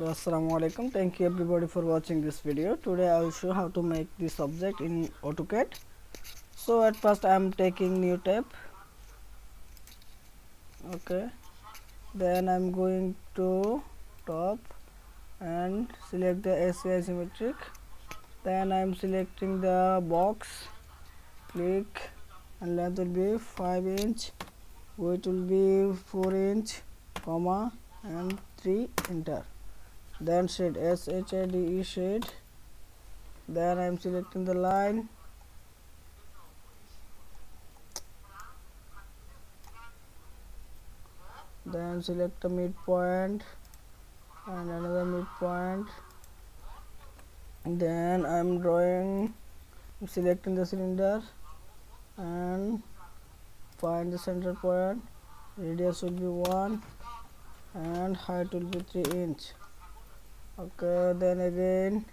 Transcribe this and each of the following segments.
Assalamu alaikum. Thank you everybody for watching this video. Today I will show how to make this object in AutoCAD. So at first I am taking new tab. Okay, then I am going to top and select the SI isometric. Then I am selecting the box, click, and length will be 5 inch, width will be 4 inch, comma and 3, enter. Then shade SHADE shade. Then I am selecting the line, then select a midpoint and another midpoint. Then I am selecting the cylinder and find the center point. Radius will be 1 and height will be 3 inch. Okay, then again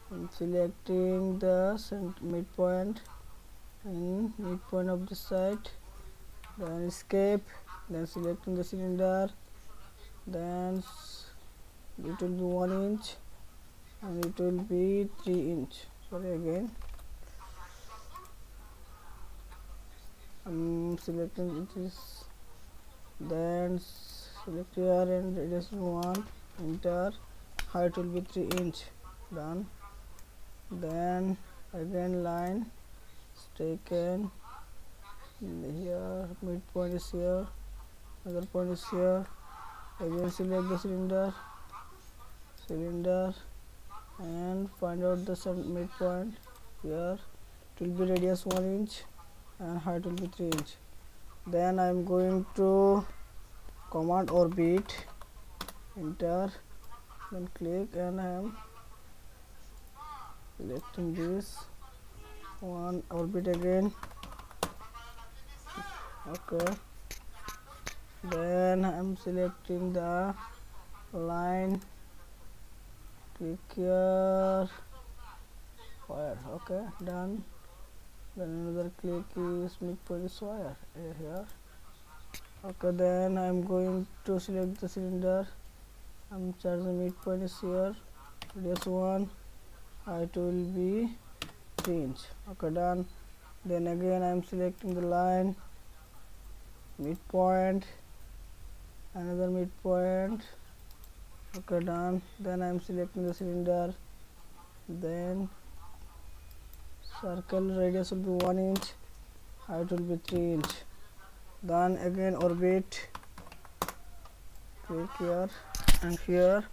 I'm selecting the midpoint and midpoint of the side, then escape, then selecting the cylinder, then it will be 1 inch and it will be 3 inch. Sorry, again I'm selecting this, then select here and radius 1, enter, height will be 3 inch, done. Then again line is taken here, midpoint is here, other point is here. Again select the cylinder and find out the midpoint here. It will be radius 1 inch and height will be 3 inch. Then I am going to command orbit, enter, then click, and I am selecting this one, orbit again. Okay, then I am selecting the line, click here, wire. Okay, done. Then another click is midpoint is wire here. Okay, then I am going to select the cylinder. I'm charging midpoint is here, radius 1, height will be 3 inch. Okay, done. Then again I am selecting the line, midpoint, another midpoint. Okay, done. Then I am selecting the cylinder, then circle, radius will be 1 inch, height will be 3 inch. Then again orbit, click here and here.